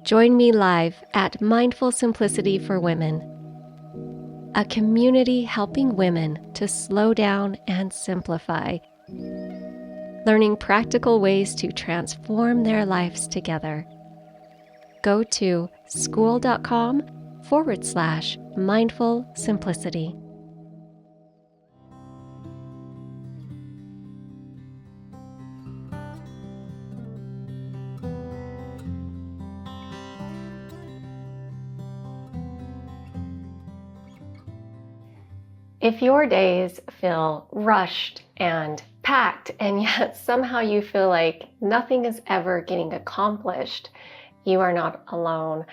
Join me live at Mindful Simplicity for Women, a community helping women to slow down and simplify, learning practical ways to transform their lives together. Go to school.com/mindful simplicity. If your days feel rushed and packed, and yet somehow you feel like nothing is ever getting accomplished, you are not alone.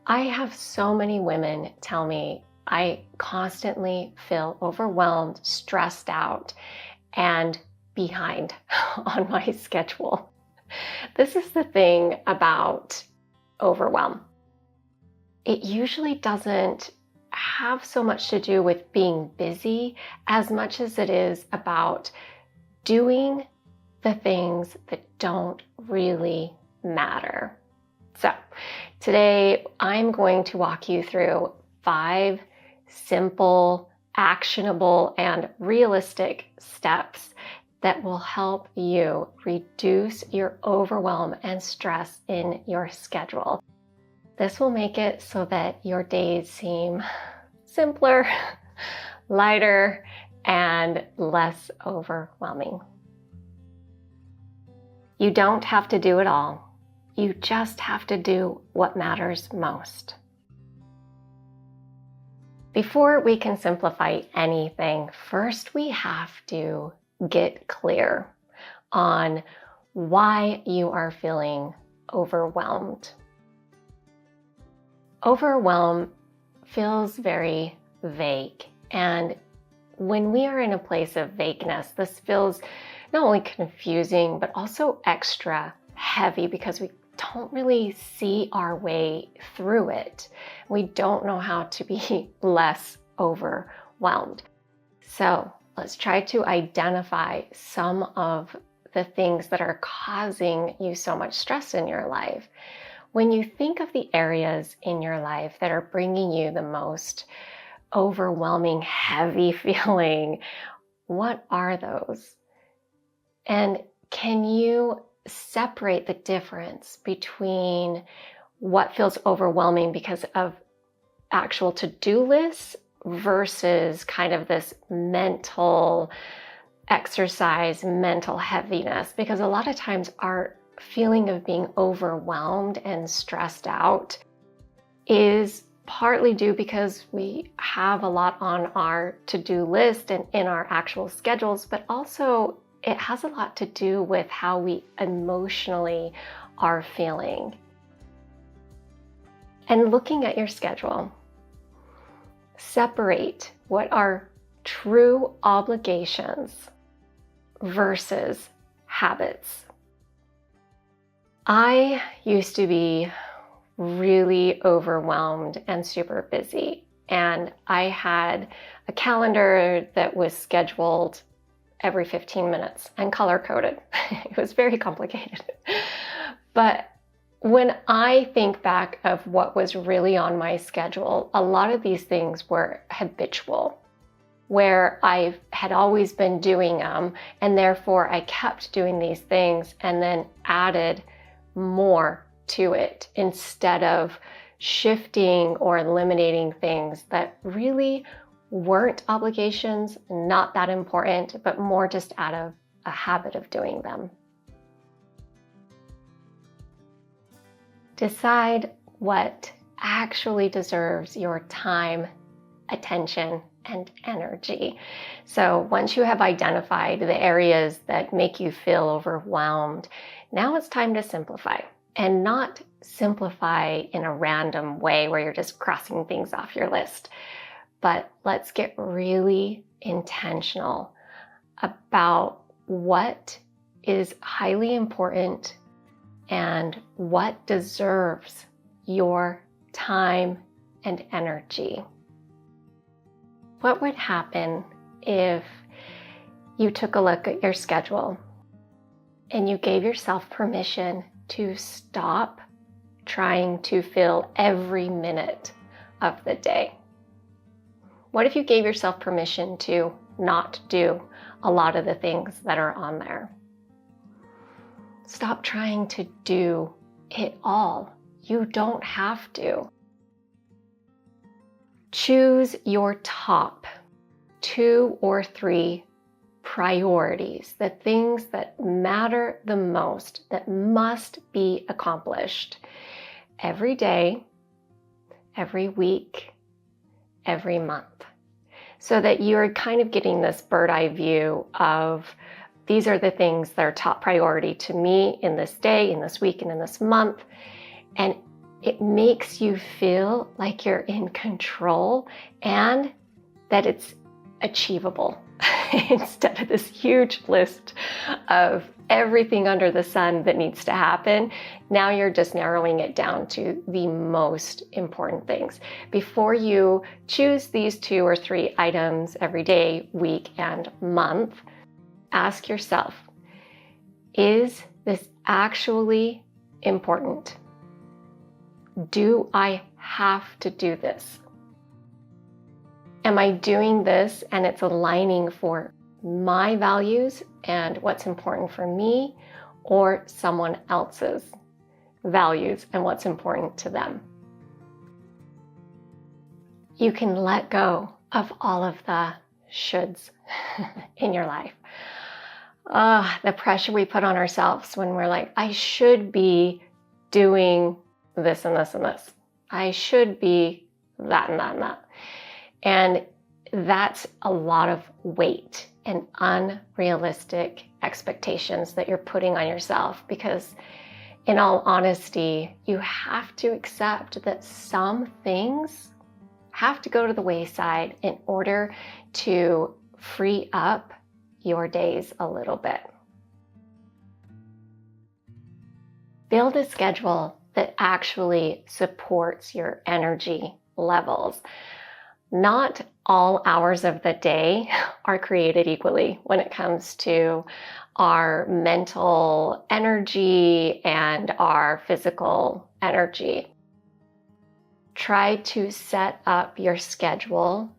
I have so many women tell me I constantly feel overwhelmed, stressed out, and behind on my schedule. This is the thing about overwhelm. It usually doesn't have so much to do with being busy as much as it is about doing the things that don't really matter. So today I'm going to walk you through 5 simple, actionable, and realistic steps that will help you reduce your overwhelm and stress in your schedule. This will make it so that your days seem simpler, lighter, and less overwhelming. You don't have to do it all. You just have to do what matters most. Before we can simplify anything, first we have to get clear on why you are feeling overwhelmed. Overwhelm feels very vague, and when we are in a place of vagueness, this feels not only confusing but also extra heavy because we don't really see our way through it. We don't know how to be less overwhelmed. So let's try to identify some of the things that are causing you so much stress in your life. When you think of the areas in your life that are bringing you the most overwhelming, heavy feeling, what are those? And can you separate the difference between what feels overwhelming because of actual to-do lists versus kind of this mental exercise, mental heaviness? Because a lot of times our feeling of being overwhelmed and stressed out is partly due because we have a lot on our to-do list and in our actual schedules, but also it has a lot to do with how we emotionally are feeling. And looking at your schedule, separate what are true obligations versus habits. I used to be really overwhelmed and super busy, and I had a calendar that was scheduled every 15 minutes and color-coded. It was very complicated. But when I think back of what was really on my schedule, a lot of these things were habitual, where I had always been doing them, and therefore I kept doing these things and then added more to it instead of shifting or eliminating things that really weren't obligations, not that important, but more just out of a habit of doing them. Decide what actually deserves your time, attention, and energy. So once you have identified the areas that make you feel overwhelmed, now it's time to simplify, and not simplify in a random way where you're just crossing things off your list. But let's get really intentional about what is highly important and what deserves your time and energy. What would happen if you took a look at your schedule and you gave yourself permission to stop trying to fill every minute of the day? What if you gave yourself permission to not do a lot of the things that are on there? Stop trying to do it all. You don't have to. Choose your top 2 or 3 priorities, the things that matter the most, that must be accomplished every day, every week, every month, so that you're kind of getting this bird's eye view of these are the things that are top priority to me in this day, in this week, and in this month. And it makes you feel like you're in control and that it's achievable instead of this huge list of everything under the sun that needs to happen. Now you're just narrowing it down to the most important things. Before you choose these 2 or 3 items every day, week, and month, ask yourself, is this actually important? Do I have to do this? Am I doing this and it's aligning for my values and what's important for me, or someone else's values and what's important to them? You can let go of all of the shoulds in your life. The pressure we put on ourselves when we're like, I should be doing this and this and this. I should be that and that and that. And that's a lot of weight and unrealistic expectations that you're putting on yourself, because in all honesty, you have to accept that some things have to go to the wayside in order to free up your days a little bit. Build a schedule that actually supports your energy levels. Not all hours of the day are created equally when it comes to our mental energy and our physical energy. Try to set up your schedule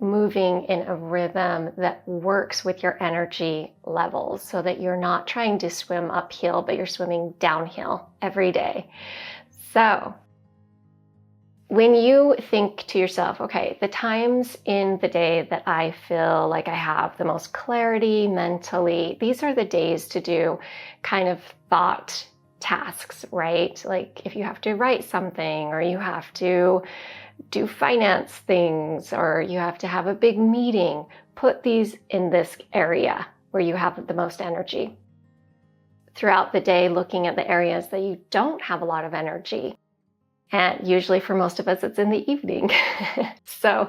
moving in a rhythm that works with your energy levels, so that you're not trying to swim uphill, but you're swimming downhill every day. So when you think to yourself, okay, the times in the day that I feel like I have the most clarity mentally, these are the days to do kind of thought tasks, right? Like if you have to write something, or you have to do finance things, or you have to have a big meeting, put these in this area where you have the most energy. Throughout the day, looking at the areas that you don't have a lot of energy. And usually for most of us, it's in the evening. So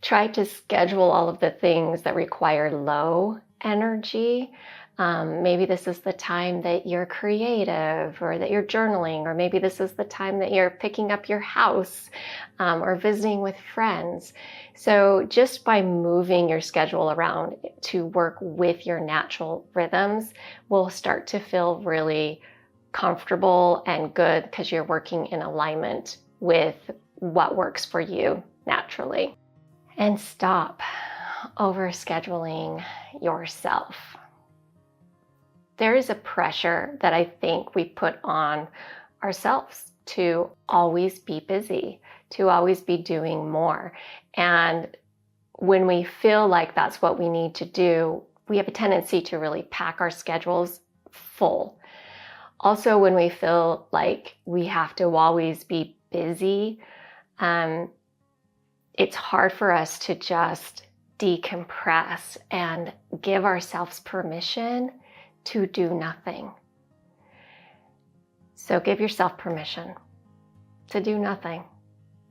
try to schedule all of the things that require low energy. Maybe this is the time that you're creative, or that you're journaling, or maybe this is the time that you're picking up your house, or visiting with friends. So just by moving your schedule around to work with your natural rhythms will start to feel really comfortable and good, because you're working in alignment with what works for you naturally. And stop overscheduling yourself. There is a pressure that I think we put on ourselves to always be busy, to always be doing more. And when we feel like that's what we need to do, we have a tendency to really pack our schedules full. Also, when we feel like we have to always be busy, it's hard for us to just decompress and give ourselves permission to do nothing. So give yourself permission to do nothing.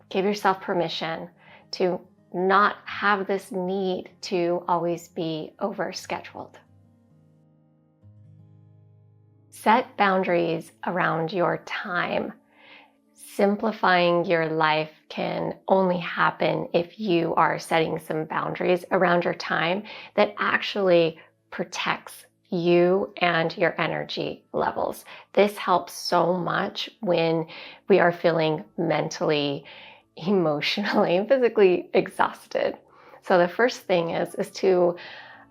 Give yourself permission to not have this need to always be overscheduled. Set boundaries around your time. Simplifying your life can only happen if you are setting some boundaries around your time that actually protects you and your energy levels. This helps so much when we are feeling mentally, emotionally, and physically exhausted. So the first thing is to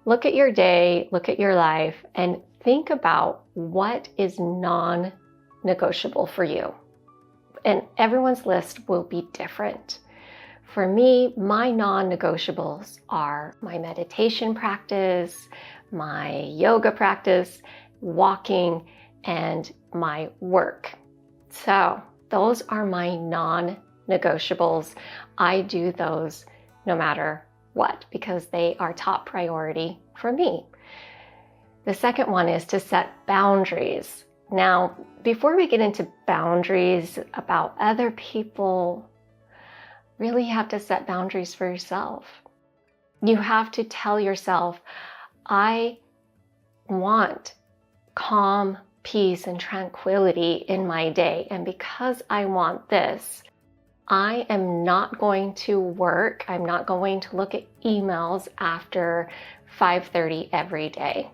look at your day, look at your life, and think about what is non-negotiable for you. And everyone's list will be different. For me, my non-negotiables are my meditation practice, my yoga practice, walking, and my work. So those are my non-negotiables. I do those no matter what, because they are top priority for me. The second one is to set boundaries. Now, before we get into boundaries about other people, really have to set boundaries for yourself. You have to tell yourself, I want calm, peace, and tranquility in my day. And because I want this, I am not going to work. I'm not going to look at emails after 5:30 every day.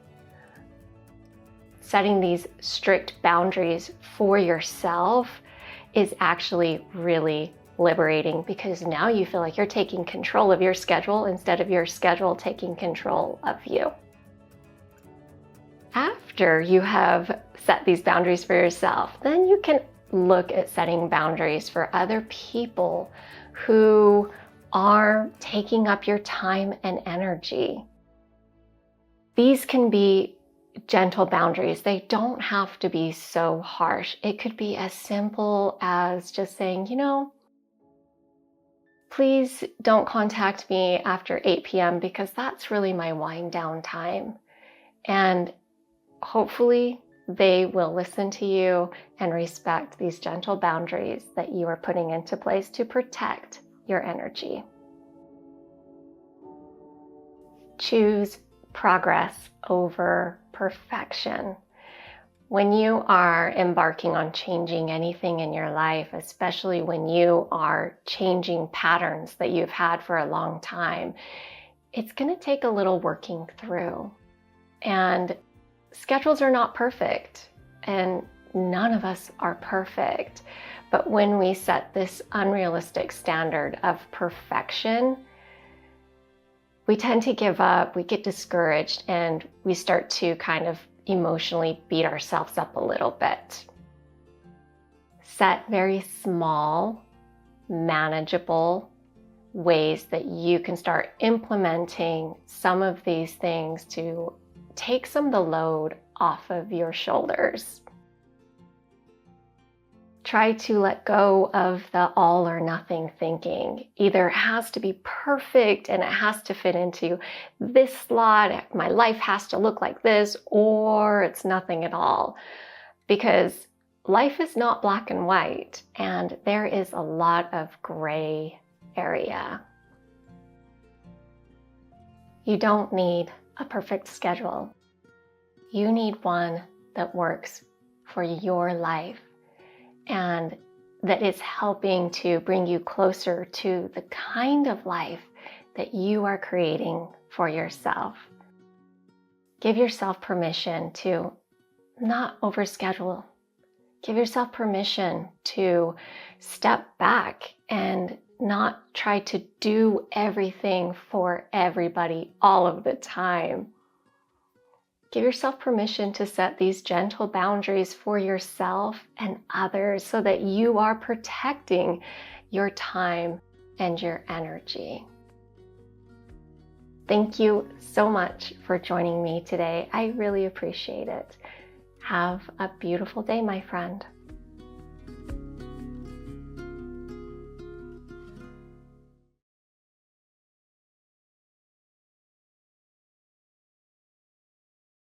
Setting these strict boundaries for yourself is actually really liberating, because now you feel like you're taking control of your schedule instead of your schedule taking control of you. After you have set these boundaries for yourself, then you can look at setting boundaries for other people who are taking up your time and energy. These can be gentle boundaries. They don't have to be so harsh. It could be as simple as just saying, please don't contact me after 8 p.m. because that's really my wind down time. And hopefully they will listen to you and respect these gentle boundaries that you are putting into place to protect your energy. Choose progress over perfection. When you are embarking on changing anything in your life, especially when you are changing patterns that you've had for a long time, it's going to take a little working through. And schedules are not perfect, and none of us are perfect. But when we set this unrealistic standard of perfection, we tend to give up, we get discouraged, and we start to kind of emotionally beat ourselves up a little bit. Set very small, manageable ways that you can start implementing some of these things to take some of the load off of your shoulders. Try to let go of the all or nothing thinking. Either it has to be perfect and it has to fit into this slot, my life has to look like this, or it's nothing at all. Because life is not black and white, and there is a lot of gray area. You don't need a perfect schedule. You need one that works for your life and that is helping to bring you closer to the kind of life that you are creating for yourself. Give yourself permission to not overschedule. Give yourself permission to step back and not try to do everything for everybody all of the time. Give yourself permission to set these gentle boundaries for yourself and others so that you are protecting your time and your energy. Thank you so much for joining me today. I really appreciate it. Have a beautiful day, my friend.